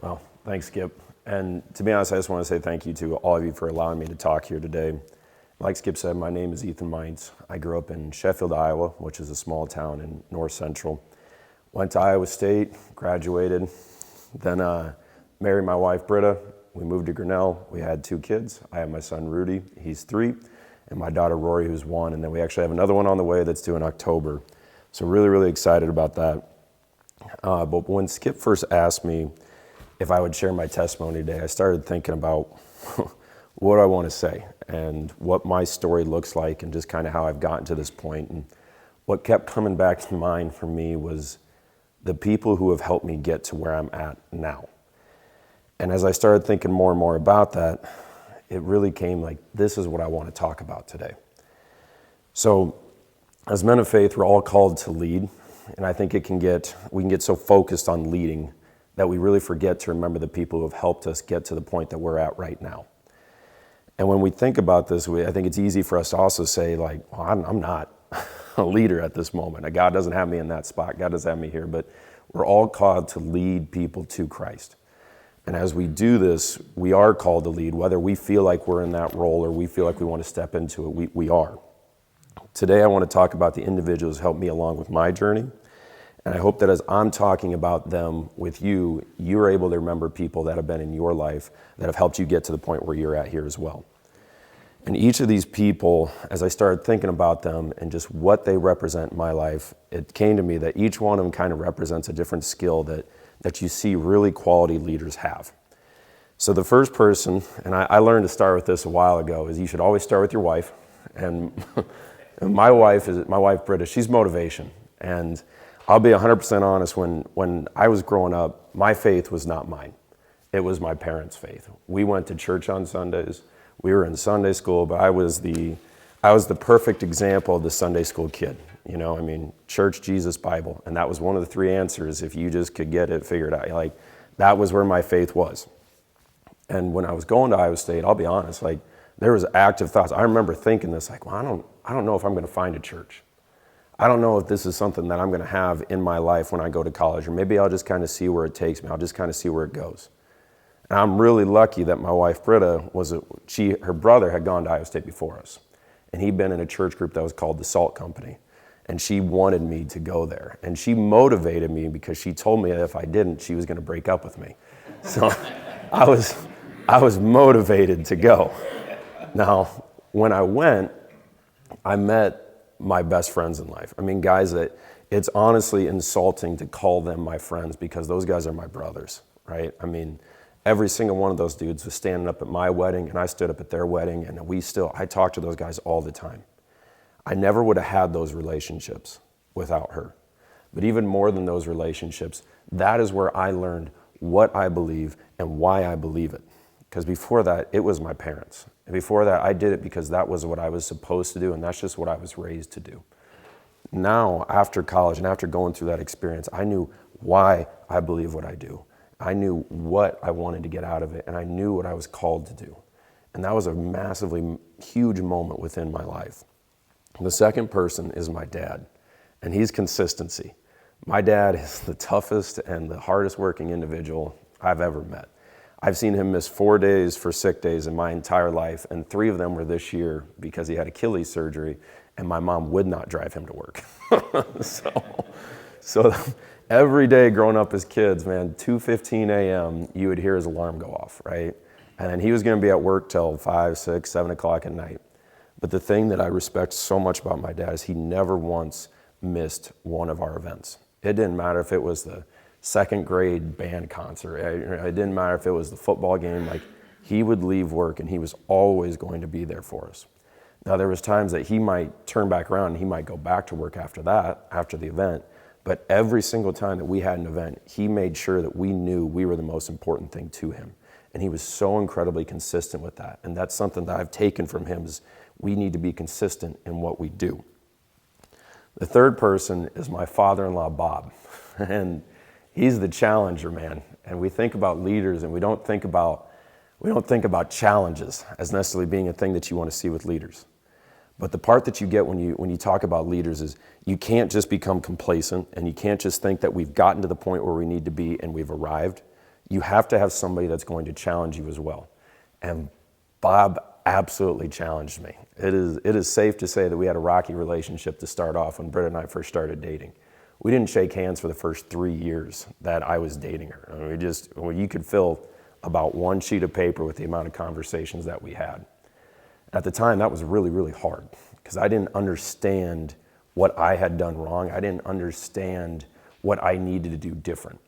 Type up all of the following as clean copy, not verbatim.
Well, thanks, Skip. And to be honest, I just want to say thank you to all of you for allowing me to talk here today. Like Skip said, my name is Ethan Meints. I grew up in Sheffield, Iowa, which is a small town in north central. Went to Iowa State, graduated, then married my wife, Britta. We moved to Grinnell. We had 2 kids. I have my son, Rudy. He's 3, and my daughter, Rory, who's 1. And then we actually have another one on the way that's due in October. So really, really excited about that. But when Skip first asked me if I would share my testimony today, I started thinking about what I want to say and what my story looks like and just kind of how I've gotten to this point. And what kept coming back to mind for me was the people who have helped me get to where I'm at now. And as I started thinking more and more about that, it really came like, this is what I want to talk about today. So as men of faith, we're all called to lead. And I think we can get so focused on leading that we really forget to remember the people who have helped us get to the point that we're at right now. And when we think about this, I think it's easy for us to also say, like, well, I'm not a leader at this moment. God doesn't have me in that spot. God doesn't have me here. But we're all called to lead people to Christ. And as we do this, we are called to lead, whether we feel like we're in that role or we feel like we want to step into it, we are. Today, I want to talk about the individuals who helped me along with my journey. And I hope that as I'm talking about them with you, you're able to remember people that have been in your life that have helped you get to the point where you're at here as well. And each of these people, as I started thinking about them and just what they represent in my life, it came to me that each one of them kind of represents a different skill that you see really quality leaders have. So the first person, and I learned to start with this a while ago, is you should always start with your wife. And my wife Britta, she's motivation. And I'll be 100% honest, when I was growing up, my faith was not mine. It was my parents' faith. We went to church on Sundays. We were in Sunday school, but I was the perfect example of the Sunday school kid. You know, I mean, church, Jesus, Bible. And that was one of the 3 answers if you just could get it figured out. Like, that was where my faith was. And when I was going to Iowa State, I'll be honest, like, there was active thoughts. I remember thinking this, like, well, I don't know if I'm going to find a church. I don't know if this is something that I'm going to have in my life when I go to college, or maybe I'll just kind of see where it takes me. I'll just kind of see where it goes. And I'm really lucky that my wife, Britta, her brother had gone to Iowa State before us. And he'd been in a church group that was called the Salt Company. And she wanted me to go there. And she motivated me because she told me that if I didn't, she was going to break up with me. So I was motivated to go. Now, when I went, I met my best friends in life. I mean, guys that it's honestly insulting to call them my friends because those guys are my brothers, right? I mean, every single one of those dudes was standing up at my wedding and I stood up at their wedding, and I talk to those guys all the time. I never would have had those relationships without her. But even more than those relationships, that is where I learned what I believe and why I believe it. Because before that, it was my parents. And before that, I did it because that was what I was supposed to do, and that's just what I was raised to do. Now, after college and after going through that experience, I knew why I believe what I do. I knew what I wanted to get out of it, and I knew what I was called to do. And that was a massively huge moment within my life. The second person is my dad, and he's consistency. My dad is the toughest and the hardest working individual I've ever met. I've seen him miss 4 days for sick days in my entire life, and 3 of them were this year because he had Achilles surgery, and my mom would not drive him to work. So every day growing up as kids, man, 2:15 a.m., you would hear his alarm go off, right? And then he was going to be at work till 5, 6, 7 o'clock at night. But the thing that I respect so much about my dad is he never once missed one of our events. It didn't matter if it was the second grade band concert. It didn't matter if it was the football game. Like, he would leave work and he was always going to be there for us. Now, there was times that he might turn back around and he might go back to work after the event. But every single time that we had an event, he made sure that we knew we were the most important thing to him. And he was so incredibly consistent with that. And that's something that I've taken from him, is we need to be consistent in what we do. The third person is my father-in-law, Bob. And he's the challenger, man. And we think about leaders, and we don't think about challenges as necessarily being a thing that you want to see with leaders. But the part that you get when you talk about leaders is you can't just become complacent, and you can't just think that we've gotten to the point where we need to be and we've arrived. you have to have somebody that's going to challenge you as well. And Bob absolutely challenged me. It is safe to say that we had a rocky relationship to start off when Britt and I first started dating. We didn't shake hands for the first 3 years that I was dating her. I mean, you could fill about one sheet of paper with the amount of conversations that we had. At the time, that was really, really hard because I didn't understand what I had done wrong. I didn't understand what I needed to do different.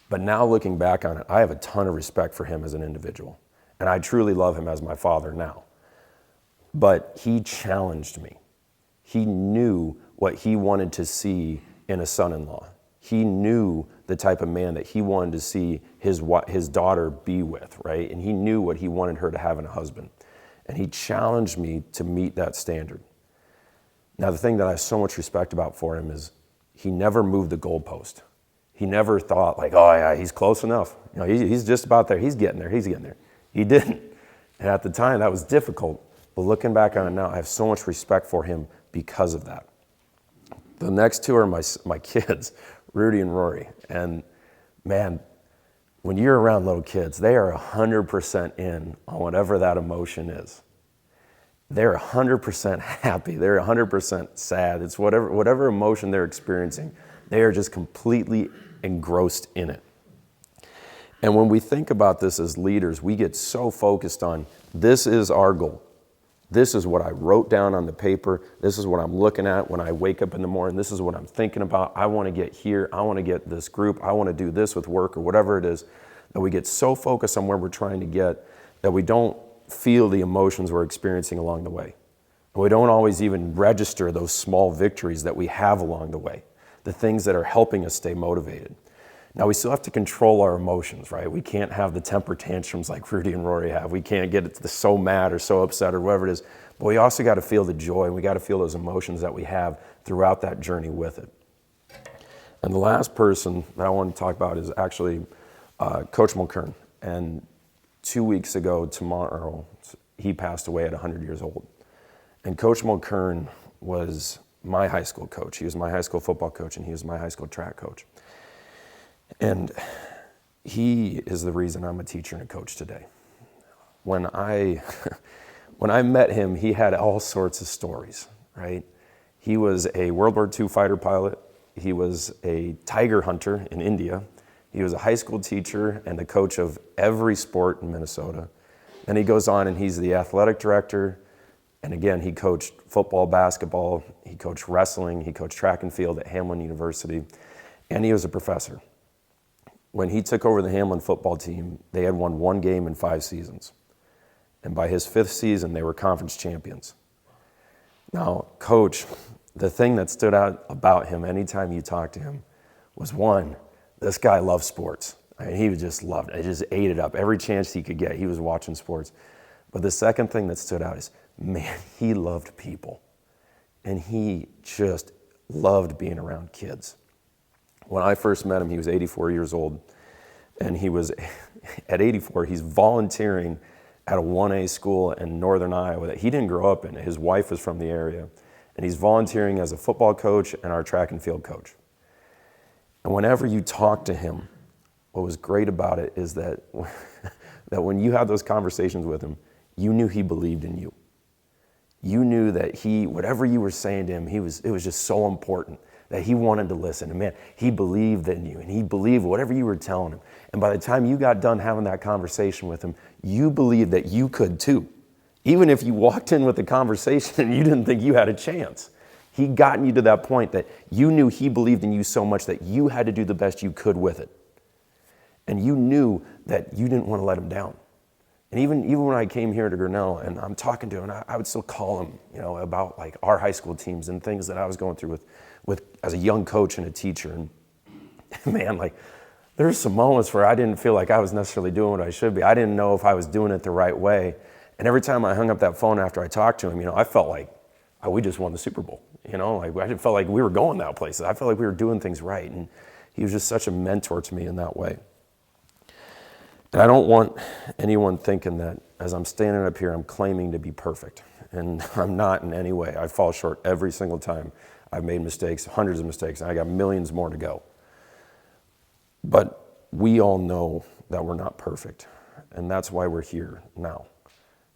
But now looking back on it, I have a ton of respect for him as an individual. And I truly love him as my father now. But he challenged me. He knew what he wanted to see in a son-in-law. He knew the type of man that he wanted to see his daughter be with, right? And he knew what he wanted her to have in a husband. And he challenged me to meet that standard. Now, the thing that I have so much respect about for him is he never moved the goalpost. He never thought like, oh yeah, he's close enough. You know, he's just about there. He's getting there. He's getting there. He didn't. And at the time, that was difficult. But looking back on it now, I have so much respect for him because of that. The next two are my kids, Rudy and Rory. And man, when you're around little kids, they are 100% in on whatever that emotion is. They're 100% happy. They're 100% sad. It's whatever emotion they're experiencing, they are just completely engrossed in it. And when we think about this as leaders, we get so focused on this is our goal. This is what I wrote down on the paper. This is what I'm looking at when I wake up in the morning. This is what I'm thinking about. I want to get here. I want to get this group. I want to do this with work or whatever it is. That we get so focused on where we're trying to get that we don't feel the emotions we're experiencing along the way. And we don't always even register those small victories that we have along the way, the things that are helping us stay motivated. Now, we still have to control our emotions, right? We can't have the temper tantrums like Rudy and Rory have. We can't get so mad or so upset or whatever it is. But we also got to feel the joy, and we got to feel those emotions that we have throughout that journey with it. And the last person that I want to talk about is actually Coach Mulkern. And 2 weeks ago tomorrow, he passed away at 100 years old. And Coach Mulkern was my high school coach. He was my high school football coach, and he was my high school track coach. And he is the reason I'm a teacher and a coach today. When I met him, he had all sorts of stories, right? He was a World War II fighter pilot. He was a tiger hunter in India. He was a high school teacher and the coach of every sport in Minnesota. And he goes on and he's the athletic director. And again, he coached football, basketball. He coached wrestling. He coached track and field at Hamline University. And he was a professor. When he took over the Hamline football team, they had won 1 game in 5 seasons. And by his 5th season, they were conference champions. Now, Coach, the thing that stood out about him anytime you talked to him was, one, this guy loved sports. I mean, he just loved it. He just ate it up. Every chance he could get, he was watching sports. But the second thing that stood out is, man, he loved people. And he just loved being around kids. When I first met him, he was 84 years old, and he was, at 84, he's volunteering at a 1A school in northern Iowa that he didn't grow up in. His wife was from the area, and he's volunteering as a football coach and our track and field coach. And whenever you talk to him, what was great about it is that, that when you had those conversations with him, you knew he believed in you. You knew that whatever you were saying to him, it was just so important that he wanted to listen. And man, he believed in you, and he believed whatever you were telling him. And by the time you got done having that conversation with him, you believed that you could too. Even if you walked in with the conversation and you didn't think you had a chance. He gotten you to that point that you knew he believed in you so much that you had to do the best you could with it. And you knew that you didn't want to let him down. And even when I came here to Grinnell and I'm talking to him, I would still call him, about like our high school teams and things that I was going through with as a young coach and a teacher. And man, like there's some moments where I didn't feel like I was necessarily doing what I should be. I didn't know if I was doing it the right way. And every time I hung up that phone after I talked to him, I felt like we just won the Super Bowl. I felt like we were going that places. I felt like we were doing things right. And he was just such a mentor to me in that way. And I don't want anyone thinking that as I'm standing up here, I'm claiming to be perfect. And I'm not in any way. I fall short every single time. I've made mistakes, hundreds of mistakes, and I got millions more to go. But we all know that we're not perfect. And that's why we're here now.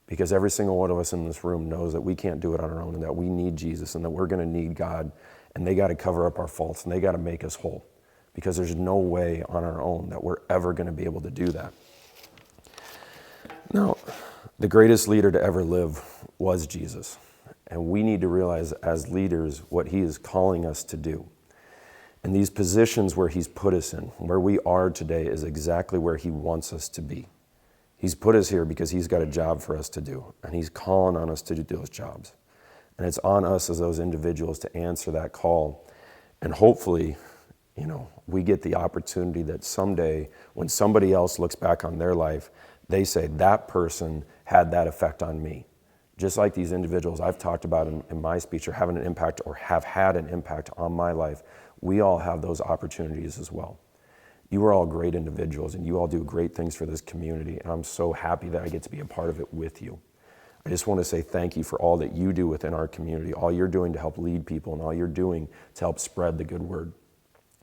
Because every single one of us in this room knows that we can't do it on our own and that we need Jesus and that we're going to need God, and they got to cover up our faults and they got to make us whole, because there's no way on our own that we're ever going to be able to do that. Now, the greatest leader to ever live was Jesus. And we need to realize as leaders what he is calling us to do. And these positions where he's put us in, where we are today, is exactly where he wants us to be. He's put us here because he's got a job for us to do, and he's calling on us to do those jobs. And it's on us as those individuals to answer that call. And hopefully, we get the opportunity that someday when somebody else looks back on their life, they say, that person had that effect on me. Just like these individuals I've talked about in my speech are having an impact or have had an impact on my life, we all have those opportunities as well. You are all great individuals and you all do great things for this community, and I'm so happy that I get to be a part of it with you. I just want to say thank you for all that you do within our community, all you're doing to help lead people and all you're doing to help spread the good word.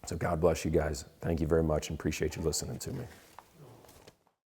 So God bless you guys. Thank you very much and appreciate you listening to me.